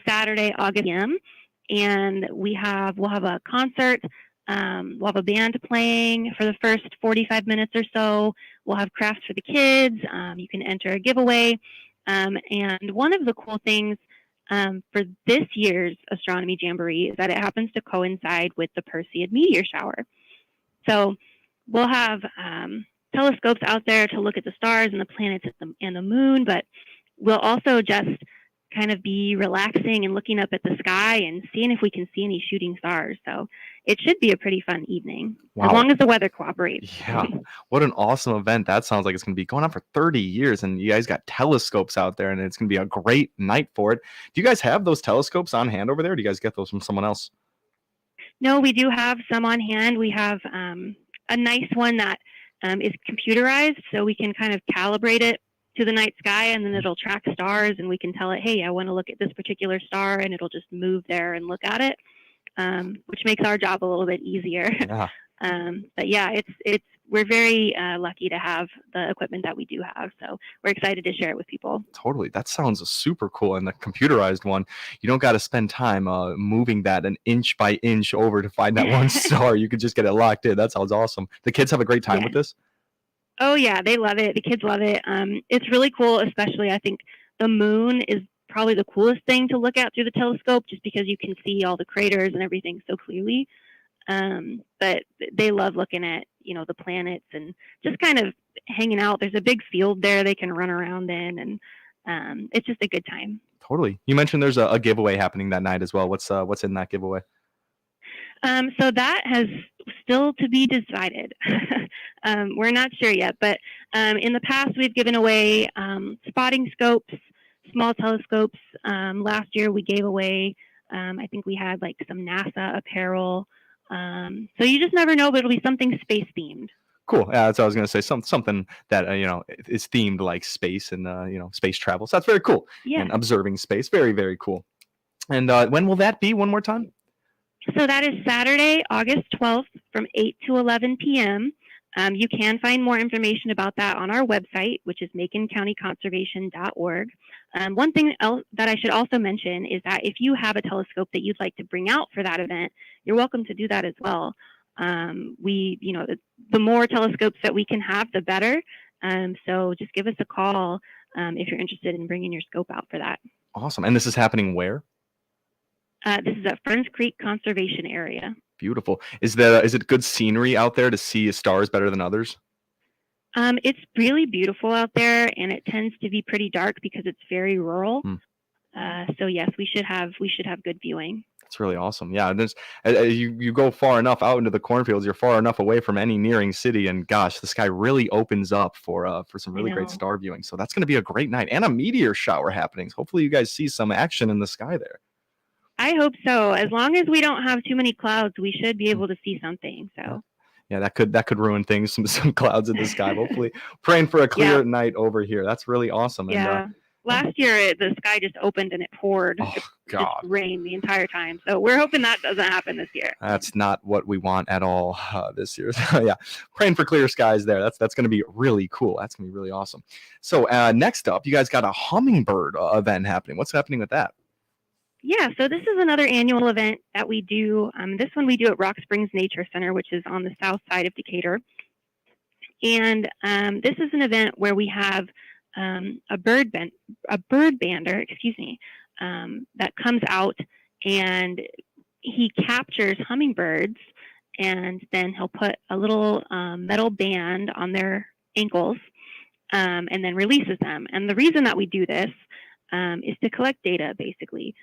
Saturday, August WTIM, and we'll have a concert. We'll have a band playing for the first 45 minutes or so. We'll have crafts for the kids. You can enter a giveaway. And one of the cool things for this year's Astronomy Jamboree is that it happens to coincide with the Perseid meteor shower. So we'll have telescopes out there to look at the stars and the planets and the moon, but we'll also just kind of be relaxing and looking up at the sky and seeing if we can see any shooting stars. So it should be a pretty fun evening, as long as the weather cooperates. Yeah, what an awesome event. That sounds like it's going to be going on for 30 years, and you guys got telescopes out there, and it's going to be a great night for it. Do you guys have those telescopes on hand over there? Or do you guys get those from someone else? No, we do have some on hand. We have a nice one that is computerized, so we can kind of calibrate it to the night sky, and then it'll track stars, and we can tell it, hey, I want to look at this particular star, and it'll just move there and look at it, which makes our job a little bit easier. Yeah. But yeah, we're very lucky to have the equipment that we do have, so we're excited to share it with people. Totally. That sounds super cool. And the computerized one, you don't got to spend time moving that an inch by inch over to find that one star. You could just get it locked in. That sounds awesome. The kids have a great time with this? Oh, yeah, they love it. The kids love it. It's really cool, especially I think the moon is probably the coolest thing to look at through the telescope, just because you can see all the craters and everything so clearly. But they love looking at, the planets and just kind of hanging out. There's a big field there they can run around in, and it's just a good time. Totally. You mentioned there's a giveaway happening that night as well. What's in that giveaway? So that has still to be decided. We're not sure yet, but in the past we've given away spotting scopes, small telescopes. Last year we gave away, I think we had like some NASA apparel. So you just never know, but it'll be something space themed. Cool. Yeah, that's what I was going to say. Something that is themed like space and space travel. So that's very cool. Yeah. And observing space, very, very cool. And when will that be? One more time. So that is Saturday, August 12th from 8 to 11 p.m. You can find more information about that on our website, which is maconcountyconservation.org. One thing else that I should also mention is that if you have a telescope that you'd like to bring out for that event, you're welcome to do that as well. The more telescopes that we can have, the better. So just give us a call if you're interested in bringing your scope out for that. Awesome. And this is happening where? This is at Ferns Creek Conservation Area. Beautiful. Is it good scenery out there to see stars better than others? It's really beautiful out there, and it tends to be pretty dark because it's very rural. So yes, we should have good viewing. That's really awesome. Yeah, you go far enough out into the cornfields, you're far enough away from any nearing city, and gosh, the sky really opens up for some really great star viewing. So that's going to be a great night, and a meteor shower happening. So hopefully you guys see some action in the sky there. I hope so. As long as we don't have too many clouds, we should be able to see something. So. Yeah, that could ruin things. Some clouds in the sky. Hopefully, praying for a clear night over here. That's really awesome. Yeah. And, last year the sky just opened and it poured. Oh God! Just rained the entire time. So we're hoping that doesn't happen this year. That's not what we want at all this year. Yeah, praying for clear skies there. That's going to be really cool. That's going to be really awesome. So next up, you guys got a hummingbird event happening. What's happening with that? Yeah, so this is another annual event that we do. This one we do at Rock Springs Nature Center, which is on the south side of Decatur. And this is an event where we have a bird bander, that comes out, and he captures hummingbirds, and then he'll put a little metal band on their ankles, and then releases them. And the reason that we do this is to collect data, basically.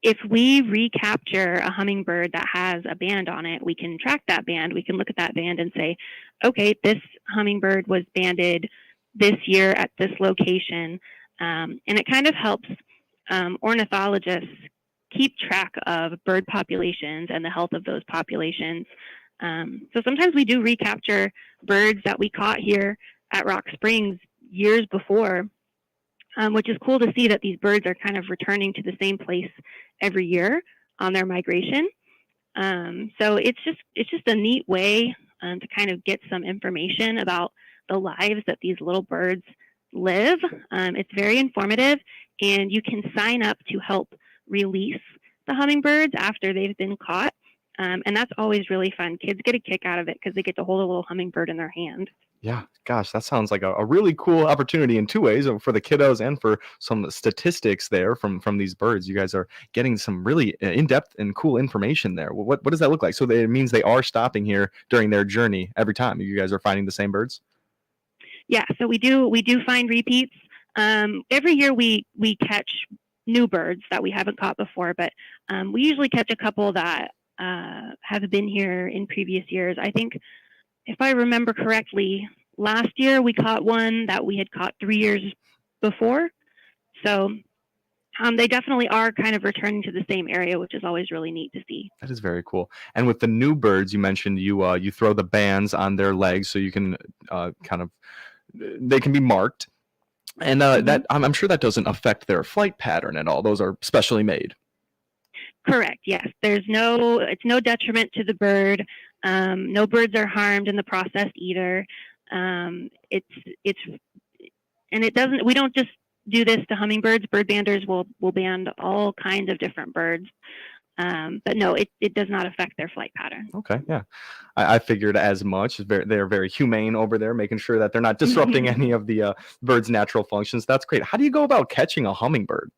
If we recapture a hummingbird that has a band on it, we can track that band. We can look at that band and say, okay, this hummingbird was banded this year at this location. And it kind of helps ornithologists keep track of bird populations and the health of those populations. So sometimes we do recapture birds that we caught here at Rock Springs years before, which is cool to see that these birds are kind of returning to the same place every year on their migration. So it's just a neat way to kind of get some information about the lives that these little birds, live. It's very informative, and you can sign up to help release the hummingbirds after they've been caught. And that's always really fun. Kids get a kick out of it because they get to hold a little hummingbird in their hand. Yeah, gosh, that sounds like a really cool opportunity in two ways, for the kiddos and for some statistics there from these birds. You guys are getting some really in-depth and cool information there. What does that look like? So it means they are stopping here during their journey every time. You guys are finding the same birds? Yeah, so we do find repeats. Every year we catch new birds that we haven't caught before, but we usually catch a couple that have been here in previous years. I think, if I remember correctly, last year we caught one that we had caught 3 years before. So they definitely are kind of returning to the same area, which is always really neat to see. That is very cool. And with the new birds, you mentioned you throw the bands on their legs so you can they can be marked. And that I'm sure that doesn't affect their flight pattern at all. Those are specially made. Correct. Yes. It's no detriment to the bird. No birds are harmed in the process either. We don't just do this to hummingbirds. Bird banders will band all kinds of different birds. But no, it does not affect their flight pattern. Okay, yeah. I figured as much. They're very humane over there, making sure that they're not disrupting any of the bird's natural functions. That's great. How do you go about catching a hummingbird?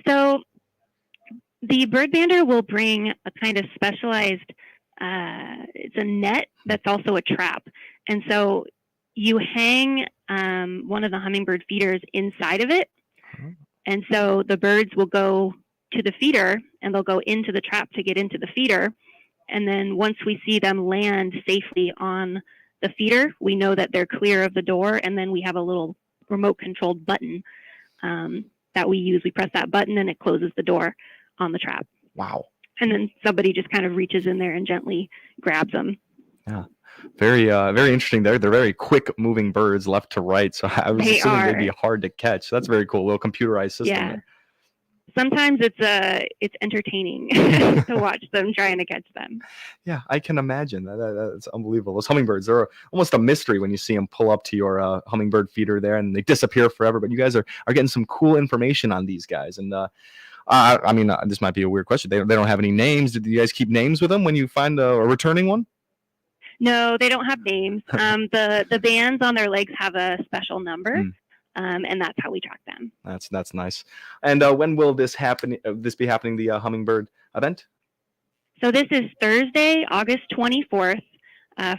So the bird bander will bring a kind of specialized, it's a net that's also a trap. And so you hang one of the hummingbird feeders inside of it. And so the birds will go to the feeder and they'll go into the trap to get into the feeder. And then once we see them land safely on the feeder, we know that they're clear of the door. And then we have a little remote controlled button that we use. We press that button and it closes the door on the trap. Wow. And then somebody just kind of reaches in there and gently grabs them. Yeah. Very interesting. They're very quick moving birds left to right. So I was assuming they'd be hard to catch. So that's very cool. A little computerized system. Yeah. There. Sometimes it's entertaining to watch them trying to catch them. Yeah, I can imagine. That's unbelievable. Those hummingbirds are almost a mystery when you see them pull up to your hummingbird feeder there and they disappear forever. But you guys are getting some cool information on these guys. And this might be a weird question. They don't have any names. Did you guys keep names with them when you find a returning one? No, they don't have names. The bands on their legs have a special number. And that's how we track them. That's nice. And when will this happen? This be happening? The hummingbird event? So this is Thursday, August 24th,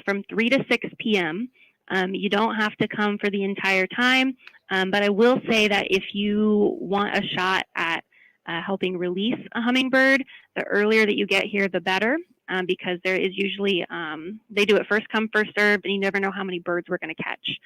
from 3 to 6 p.m. You don't have to come for the entire time, but I will say that if you want a shot at helping release a hummingbird, the earlier that you get here, the better. Because there is usually they do it first come, first served, and you never know how many birds we're going to catch.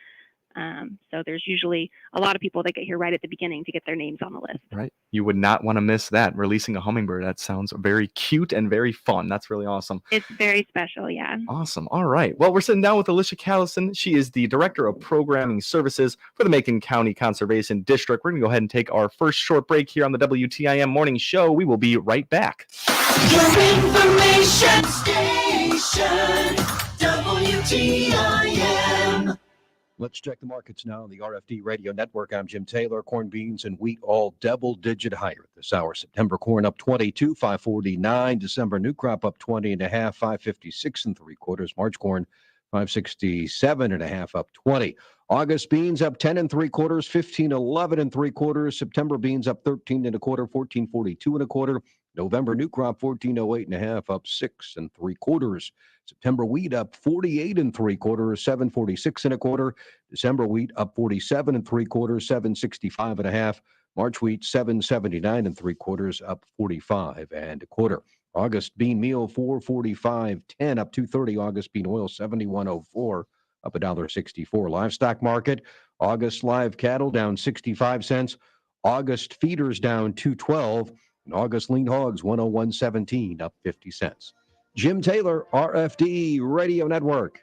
So there's usually a lot of people that get here right at the beginning to get their names on the list. Right. You would not want to miss that. Releasing a hummingbird. That sounds very cute and very fun. That's really awesome. It's very special. Yeah. Awesome. All right. Well, we're sitting down with Alicia Callison. She is the Director of Programming Services for the Macon County Conservation District. We're going to go ahead and take our first short break here on the WTIM Morning Show. We will be right back. Your information station, WTIM. Let's check the markets now on the RFD Radio Network. I'm Jim Taylor. Corn, beans, and wheat all double-digit higher at this hour. September corn up 22, 549. December new crop up 20 and a half, 556 and 3/4. March corn 567 and a half, up 20. August beans up 10 and 3/4, 1511 and 3/4. September beans up 13 and a quarter, 1442 and a quarter. November new crop 1408 and a half, up 6 and 3/4. September wheat up 48 and 3/4, 746 and a quarter. December wheat up 47 and 3/4, 765 and a half. March wheat 779 and 3/4, up 45 and a quarter. August bean meal 445.10, up 230. August bean oil 71.04, up $1.64. Livestock market, August live cattle down 65 cents. August feeders down 212. And August lean hogs 101.17, up 50 cents. Jim Taylor, RFD Radio Network.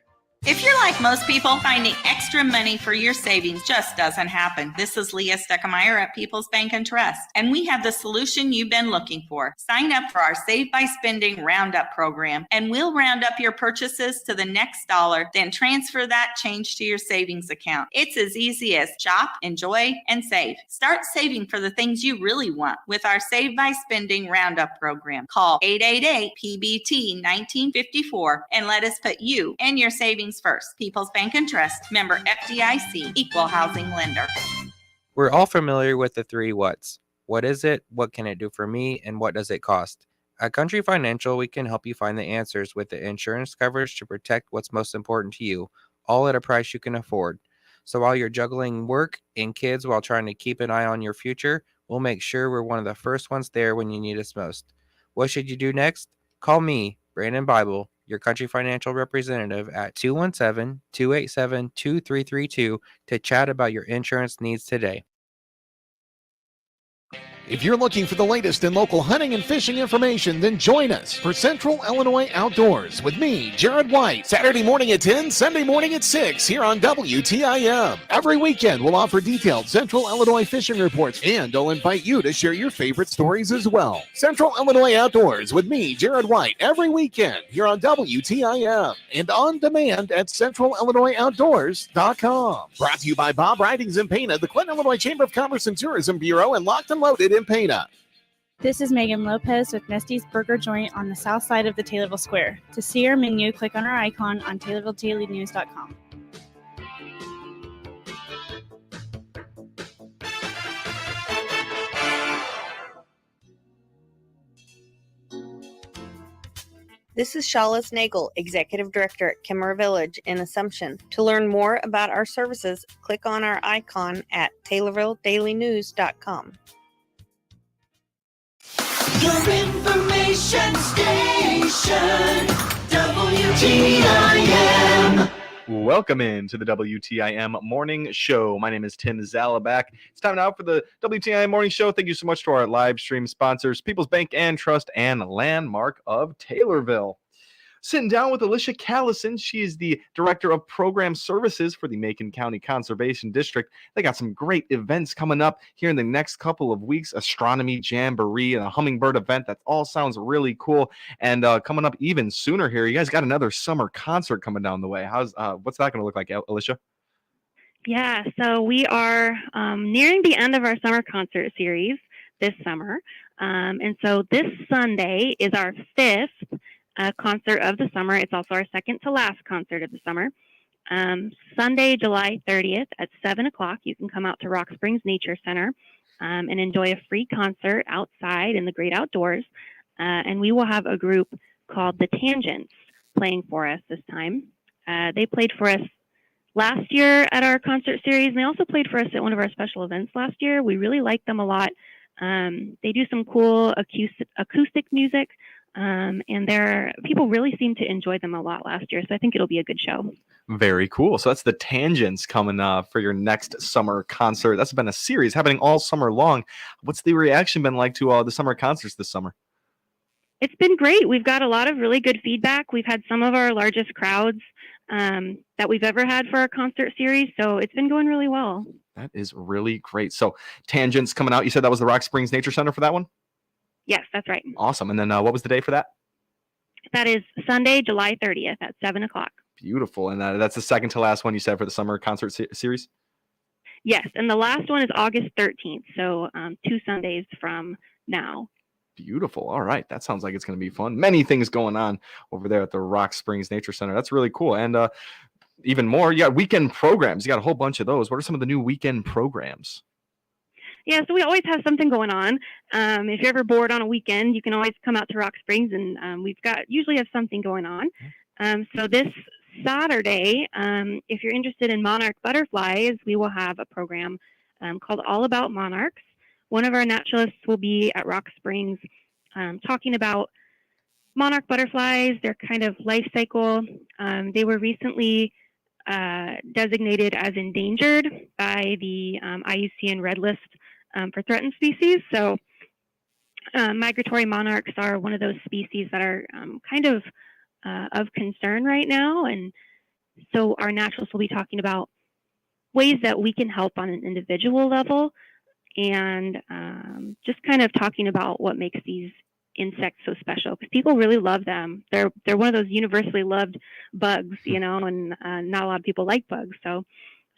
If you're like most people, finding extra money for your savings just doesn't happen. This is Leah Steckemeyer at People's Bank and Trust, and we have the solution you've been looking for. Sign up for our Save by Spending Roundup program, and we'll round up your purchases to the next dollar, then transfer that change to your savings account. It's as easy as shop, enjoy, and save. Start saving for the things you really want with our Save by Spending Roundup program. Call 888-PBT-1954 and let us put you and your savings first. People's Bank and Trust, member FDIC, equal housing lender. We're all familiar with the three whats. What is it? What can it do for me? And what does it cost? At Country Financial, we can help you find the answers with the insurance coverage to protect what's most important to you, all at a price you can afford. So while you're juggling work and kids while trying to keep an eye on your future, we'll make sure we're one of the first ones there when you need us most. What should you do next? Call me, Brandon Bible, your Country Financial representative at 217-287-2332 to chat about your insurance needs today. If you're looking for the latest in local hunting and fishing information, then join us for Central Illinois Outdoors with me, Jared White, Saturday morning at 10, Sunday morning at 6 here on WTIM. Every weekend, we'll offer detailed Central Illinois fishing reports, and I'll invite you to share your favorite stories as well. Central Illinois Outdoors with me, Jared White, every weekend here on WTIM and on demand at CentralIllinoisOutdoors.com. Brought to you by Bob Ridings in Pana, the Clinton, Illinois Chamber of Commerce and Tourism Bureau, and Locked and Loaded in Pana. This is Megan Lopez with Nesty's Burger Joint on the south side of the Taylorville Square. To see our menu, click on our icon on TaylorvilleDailyNews.com. This is Shawless Nagel, Executive Director at Kimmer Village in Assumption. To learn more about our services, click on our icon at TaylorvilleDailyNews.com. Your information station, WTIM. Welcome in to the WTIM Morning Show. My name is Tim Zalabak. It's time now for the WTIM Morning Show. Thank you so much to our live stream sponsors, People's Bank and Trust and Landmark of Taylorville. Sitting down with Alicia Callison. She is the Director of Program Services for the Macon County Conservation District. They got some great events coming up here in the next couple of weeks. Astronomy Jamboree and a hummingbird event. That all sounds really cool. And coming up even sooner here, you guys got another summer concert coming down the way. What's that going to look like, Alicia? Yeah, so we are nearing the end of our summer concert series this summer. And so this Sunday is our fifth concert of the summer. It's also our second to last concert of the summer. Sunday, July 30th at 7 o'clock, you can come out to Rock Springs Nature Center and enjoy a free concert outside in the great outdoors. And we will have a group called The Tangents playing for us this time. They played for us last year at our concert series, and they also played for us at one of our special events last year. We really liked them a lot. They do some cool acoustic music. And people really seemed to enjoy them a lot last year, so I think it'll be a good show. Very cool. So that's the Tangents coming for your next summer concert. That's been a series happening all summer long. What's the reaction been like to the summer concerts this summer? It's been great. We've got a lot of really good feedback. We've had some of our largest crowds that we've ever had for our concert series, so it's been going really well. That is really great. So Tangents coming out. You said that was the Rock Springs Nature Center for that one? Yes, that's right. Awesome. And then what was the day for that? That is Sunday, July 30th at 7 o'clock. Beautiful. And that's the second to last one you said for the summer concert series? Yes, and the last one is August 13th, so 2 Sundays from now. Beautiful. All right. That sounds like it's going to be fun. Many things going on over there at the Rock Springs Nature Center. That's really cool. And even more, you got weekend programs. You got a whole bunch of those. What are some of the new weekend programs? Yeah, so we always have something going on. If you're ever bored on a weekend, you can always come out to Rock Springs, and usually have something going on. So this Saturday, if you're interested in monarch butterflies, we will have a program called All About Monarchs. One of our naturalists will be at Rock Springs talking about monarch butterflies, their kind of life cycle. They were recently designated as endangered by the IUCN Red List for threatened species. So migratory monarchs are one of those species that are kind of concern right now, and So our naturalists will be talking about ways that we can help on an individual level, and just kind of talking about what makes these insects so special, because people really love them. They're one of those universally loved bugs, and not a lot of people like bugs. So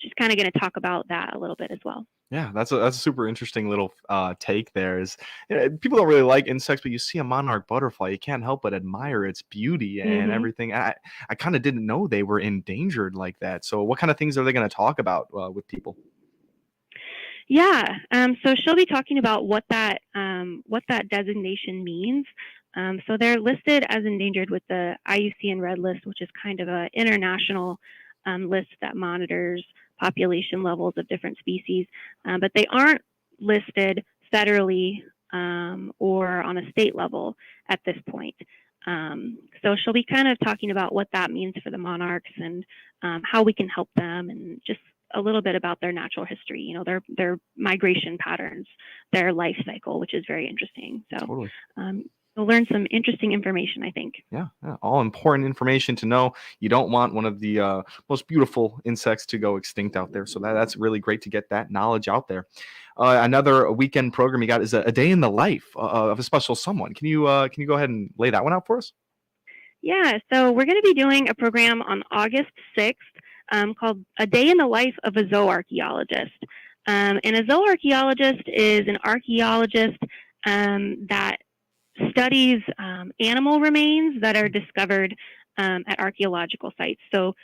just kind of going to talk about that a little bit as well. Yeah, that's a super interesting little take there. Is people don't really like insects, but you see a monarch butterfly, you can't help but admire its beauty and everything. I kind of didn't know they were endangered like that. So what kind of things are they going to talk about with people? Yeah, so she'll be talking about what that designation means. So they're listed as endangered with the IUCN Red List, which is kind of an international list that monitors population levels of different species, but they aren't listed federally or on a state level at this point. So she'll be kind of talking about what that means for the monarchs and how we can help them, and just a little bit about their natural history, their migration patterns, their life cycle, which is very interesting. So Totally. You'll learn some interesting information, I think. Yeah, all important information to know. You don't want one of the most beautiful insects to go extinct out there. So that's really great to get that knowledge out there. Another weekend program you got is a day in the life of a special someone. Can you go ahead and lay that one out for us? Yeah, so we're going to be doing a program on August 6th called A Day in the Life of a Zooarchaeologist. And a zooarchaeologist is an archaeologist that studies animal remains that are discovered at archaeological sites. So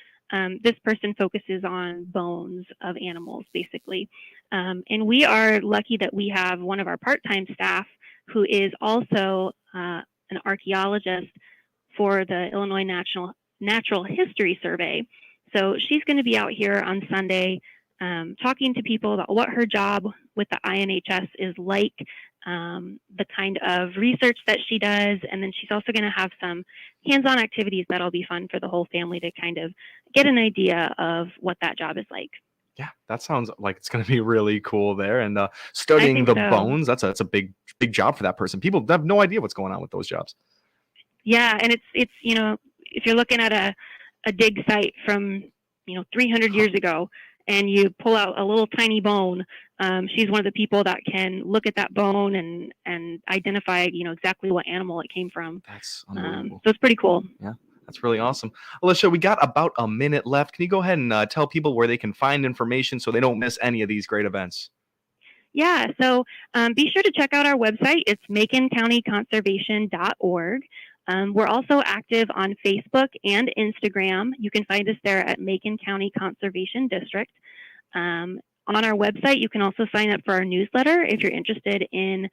this person focuses on bones of animals, basically. And we are lucky that we have one of our part-time staff who is also an archaeologist for the Illinois Natural History Survey. So she's going to be out here on Sunday talking to people about what her job with the INHS is like, the kind of research that she does, and then she's also going to have some hands-on activities that'll be fun for the whole family to kind of get an idea of what that job is like. Yeah, that sounds like it's going to be really cool there. And studying the bones, that's a big job for that person. People have no idea what's going on with those jobs. Yeah, and it's if you're looking at a dig site from 300 years ago, and you pull out a little tiny bone, she's one of the people that can look at that bone and identify exactly what animal it came from. That's unbelievable. So it's pretty cool. Yeah, that's really awesome. Alicia, we got about a minute left. Can you go ahead and tell people where they can find information so they don't miss any of these great events? Yeah, so be sure to check out our website. It's maconcountyconservation.org. We're also active on Facebook and Instagram. You can find us there at Macon County Conservation District. On our website, you can also sign up for our newsletter if you're interested in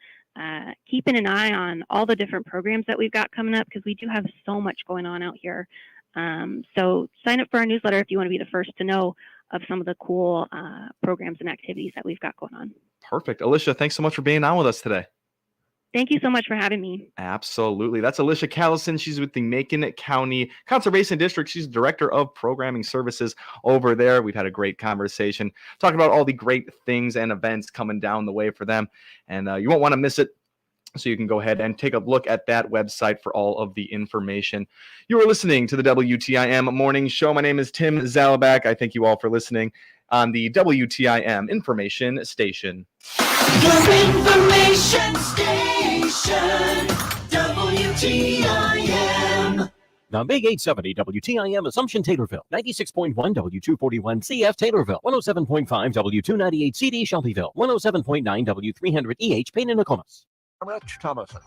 keeping an eye on all the different programs that we've got coming up, because we do have so much going on out here. So sign up for our newsletter if you want to be the first to know of some of the cool programs and activities that we've got going on. Perfect. Alicia, thanks so much for being on with us today. Thank you so much for having me. Absolutely. That's Alicia Callison. She's with the Macon County Conservation District. She's Director of Programming Services over there. We've had a great conversation talking about all the great things and events coming down the way for them. And you won't want to miss it. So you can go ahead and take a look at that website for all of the information. You are listening to the WTIM Morning Show. My name is Tim Zalabak. I thank you all for listening on the WTIM Information Station. Your information station, WTIM. The Big 870 WTIM Assumption Taylorville, 96.1 W241 CF Taylorville, 107.5 W298 CD Shelbyville, 107.9 W300 EH Payne and Nokomis. Rich Thomason.